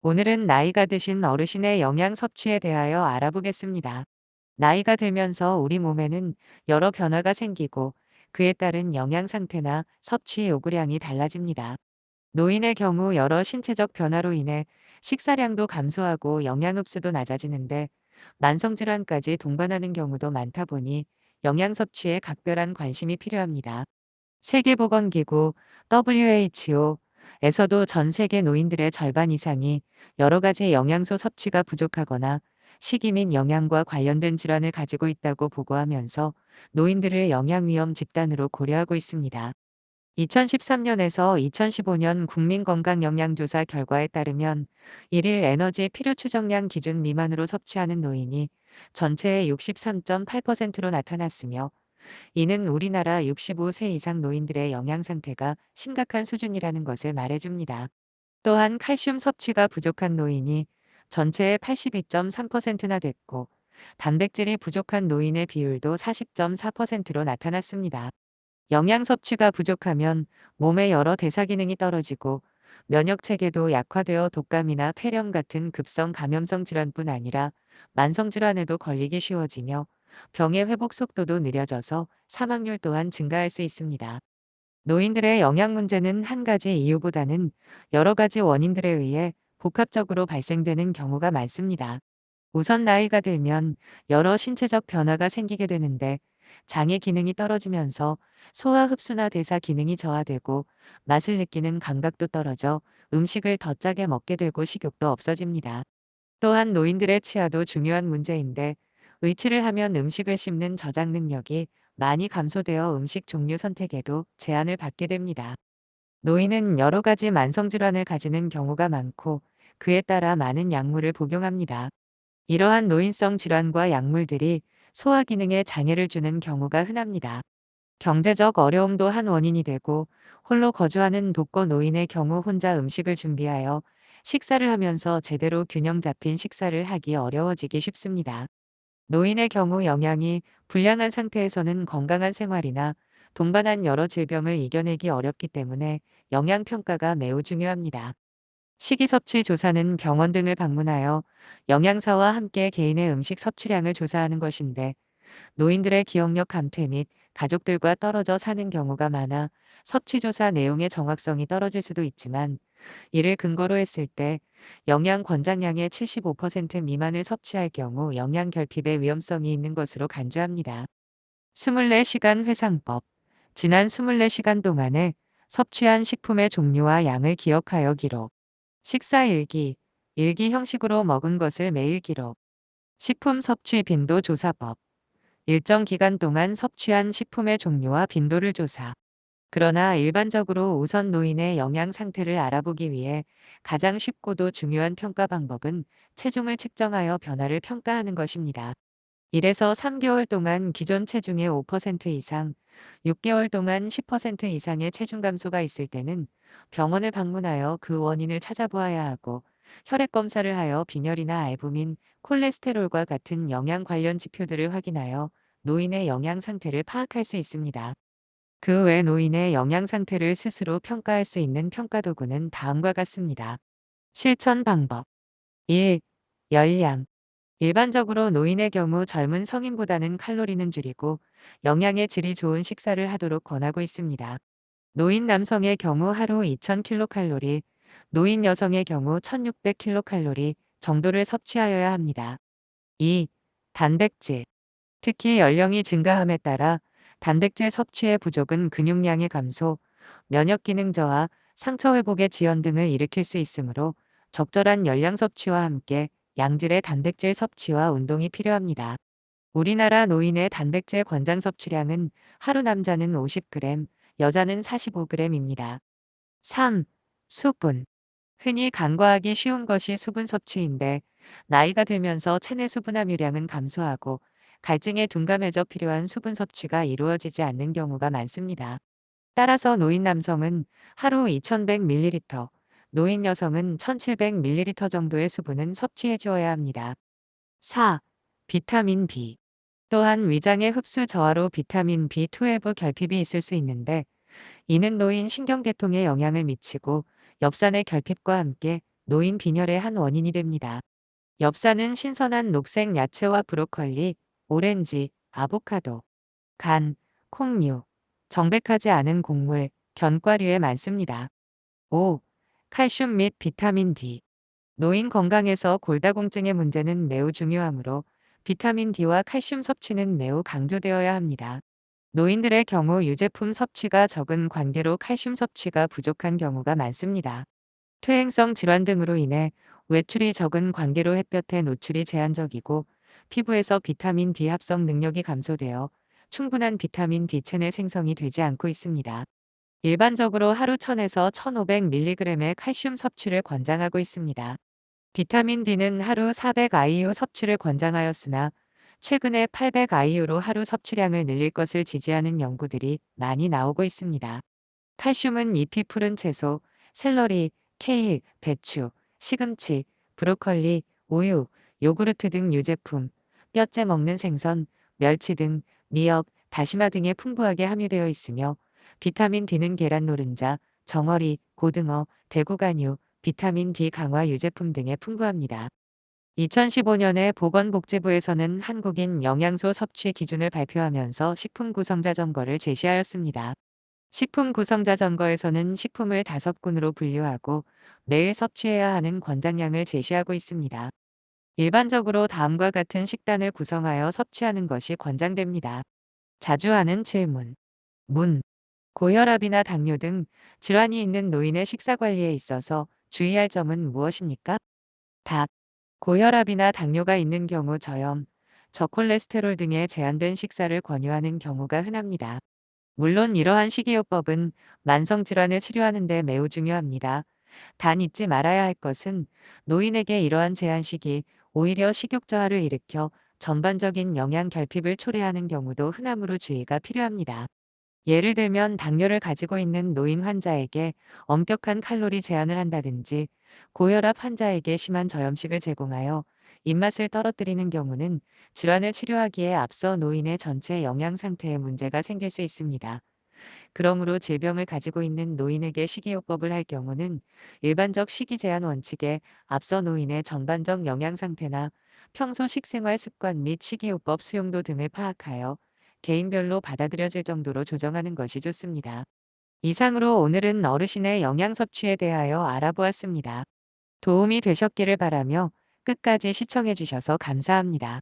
오늘은 나이가 드신 어르신의 영양 섭취에 대하여 알아보겠습니다. 나이가 들면서 우리 몸에는 여러 변화가 생기고 그에 따른 영양 상태나 섭취 요구량이 달라집니다. 노인의 경우 여러 신체적 변화로 인해 식사량도 감소하고 영양 흡수도 낮아지는데 만성질환까지 동반하는 경우도 많다 보니 영양 섭취에 각별한 관심이 필요합니다. 세계보건기구 WHO에서도 전 세계 노인들의 절반 이상이 여러 가지 영양소 섭취가 부족하거나 식이 및 영양과 관련된 질환을 가지고 있다고 보고하면서 노인들을 영양위험 집단으로 고려하고 있습니다. 2013년에서 2015년 국민건강영양조사 결과에 따르면 일일 에너지 필요 추정량 기준 미만으로 섭취하는 노인이 전체의 63.8%로 나타났으며, 이는 우리나라 65세 이상 노인들의 영양 상태가 심각한 수준이라는 것을 말해줍니다. 또한 칼슘 섭취가 부족한 노인이 전체의 82.3%나 됐고, 단백질이 부족한 노인의 비율도 40.4%로 나타났습니다. 영양 섭취가 부족하면 몸의 여러 대사 기능이 떨어지고 면역 체계도 약화되어 독감이나 폐렴 같은 급성 감염성 질환뿐 아니라 만성 질환에도 걸리기 쉬워지며 병의 회복 속도도 느려져서 사망률 또한 증가할 수 있습니다. 노인들의 영양 문제는 한 가지 이유보다는 여러 가지 원인들에 의해 복합적으로 발생되는 경우가 많습니다. 우선 나이가 들면 여러 신체적 변화가 생기게 되는데, 장의 기능이 떨어지면서 소화 흡수나 대사 기능이 저하되고 맛을 느끼는 감각도 떨어져 음식을 더 짜게 먹게 되고 식욕도 없어집니다. 또한 노인들의 치아도 중요한 문제인데, 의치를 하면 음식을 씹는 저장 능력이 많이 감소되어 음식 종류 선택에도 제한을 받게 됩니다. 노인은 여러 가지 만성질환을 가지는 경우가 많고 그에 따라 많은 약물을 복용합니다. 이러한 노인성 질환과 약물들이 소화 기능에 장애를 주는 경우가 흔합니다. 경제적 어려움도 한 원인이 되고, 홀로 거주하는 독거 노인의 경우 혼자 음식을 준비하여 식사를 하면서 제대로 균형 잡힌 식사를 하기 어려워지기 쉽습니다. 노인의 경우 영양이 불량한 상태에서는 건강한 생활이나 동반한 여러 질병을 이겨내기 어렵기 때문에 영양 평가가 매우 중요합니다. 식이섭취 조사는 병원 등을 방문하여 영양사와 함께 개인의 음식 섭취량을 조사하는 것인데, 노인들의 기억력 감퇴 및 가족들과 떨어져 사는 경우가 많아 섭취조사 내용의 정확성이 떨어질 수도 있지만, 이를 근거로 했을 때 영양 권장량의 75% 미만을 섭취할 경우 영양 결핍의 위험성이 있는 것으로 간주합니다. 24시간 회상법. 지난 24시간 동안에 섭취한 식품의 종류와 양을 기억하여 기록. 식사 일기. 일기 형식으로 먹은 것을 매일 기록. 식품 섭취 빈도 조사법. 일정 기간 동안 섭취한 식품의 종류와 빈도를 조사. 그러나 일반적으로 우선 노인의 영양 상태를 알아보기 위해 가장 쉽고도 중요한 평가 방법은 체중을 측정하여 변화를 평가하는 것입니다. 1에서 3개월 동안 기존 체중의 5% 이상, 6개월 동안 10% 이상의 체중 감소가 있을 때는 병원을 방문하여 그 원인을 찾아보아야 하고, 혈액 검사를 하여 빈혈이나 알부민, 콜레스테롤과 같은 영양 관련 지표들을 확인하여 노인의 영양 상태를 파악할 수 있습니다. 그 외 노인의 영양 상태를 스스로 평가할 수 있는 평가 도구는 다음과 같습니다. 실천 방법. 1. 열량. 일반적으로 노인의 경우 젊은 성인보다는 칼로리는 줄이고 영양의 질이 좋은 식사를 하도록 권하고 있습니다. 노인 남성의 경우 하루 2000kcal, 노인 여성의 경우 1600kcal 정도를 섭취하여야 합니다. 2. 단백질. 특히 연령이 증가함에 따라 단백질 섭취의 부족은 근육량의 감소, 면역 기능 저하, 상처 회복의 지연 등을 일으킬 수 있으므로 적절한 열량 섭취와 함께 양질의 단백질 섭취와 운동이 필요합니다. 우리나라 노인의 단백질 권장 섭취량은 하루 남자는 50g, 여자는 45g입니다. 3. 수분. 흔히 간과하기 쉬운 것이 수분 섭취인데, 나이가 들면서 체내 수분 함유량은 감소하고 갈증에 둔감해져 필요한 수분 섭취가 이루어지지 않는 경우가 많습니다. 따라서 노인 남성은 하루 2100ml, 노인 여성은 1700ml 정도의 수분은 섭취해 주어야 합니다. 4. 비타민 B. 또한 위장의 흡수 저하로 비타민 B12 결핍이 있을 수 있는데, 이는 노인 신경계통에 영향을 미치고 엽산의 결핍과 함께 노인 빈혈의 한 원인이 됩니다. 엽산은 신선한 녹색 야채와 브로콜리, 오렌지, 아보카도, 간, 콩류, 정백하지 않은 곡물, 견과류에 많습니다. 5. 칼슘 및 비타민 D. 노인 건강에서 골다공증의 문제는 매우 중요하므로 비타민 D와 칼슘 섭취는 매우 강조되어야 합니다. 노인들의 경우 유제품 섭취가 적은 관계로 칼슘 섭취가 부족한 경우가 많습니다. 퇴행성 질환 등으로 인해 외출이 적은 관계로 햇볕에 노출이 제한적이고 피부에서 비타민 D 합성 능력이 감소되어 충분한 비타민 D 체내 생성이 되지 않고 있습니다. 일반적으로 하루 1000에서 1500mg의 칼슘 섭취를 권장하고 있습니다. 비타민 D는 하루 400 IU 섭취를 권장하였으나 최근에 800 IU로 하루 섭취량을 늘릴 것을 지지하는 연구들이 많이 나오고 있습니다. 칼슘은 잎이 푸른 채소, 샐러리, 케일, 배추, 시금치, 브로콜리, 우유, 요구르트 등 유제품, 뼈째 먹는 생선, 멸치 등 미역, 다시마 등에 풍부하게 함유되어 있으며 비타민 D는 계란 노른자, 정어리, 고등어, 대구간유, 비타민 D 강화 유제품 등에 풍부합니다. 2015년에 보건복지부에서는 한국인 영양소 섭취 기준을 발표하면서 식품 구성자 전거를 제시하였습니다. 식품 구성자 전거에서는 식품을 5군으로 분류하고 매일 섭취해야 하는 권장량을 제시하고 있습니다. 일반적으로 다음과 같은 식단을 구성하여 섭취하는 것이 권장됩니다. 자주 하는 질문. 문. 고혈압이나 당뇨 등 질환이 있는 노인의 식사 관리에 있어서 주의할 점은 무엇입니까? 답. 고혈압이나 당뇨가 있는 경우 저염, 저콜레스테롤 등의 제한된 식사를 권유하는 경우가 흔합니다. 물론 이러한 식이요법은 만성질환을 치료하는 데 매우 중요합니다. 단 잊지 말아야 할 것은 노인에게 이러한 제한식이 오히려 식욕저하를 일으켜 전반적인 영양 결핍을 초래하는 경우도 흔하므로 주의가 필요합니다. 예를 들면 당뇨를 가지고 있는 노인 환자에게 엄격한 칼로리 제한을 한다든지 고혈압 환자에게 심한 저염식을 제공하여 입맛을 떨어뜨리는 경우는 질환을 치료하기에 앞서 노인의 전체 영양 상태에 문제가 생길 수 있습니다. 그러므로 질병을 가지고 있는 노인에게 식이요법을 할 경우는 일반적 식이 제한 원칙에 앞서 노인의 전반적 영양 상태나 평소 식생활 습관 및 식이요법 수용도 등을 파악하여 개인별로 받아들여질 정도로 조정하는 것이 좋습니다. 이상으로 오늘은 어르신의 영양 섭취에 대하여 알아보았습니다. 도움이 되셨기를 바라며 끝까지 시청해 주셔서 감사합니다.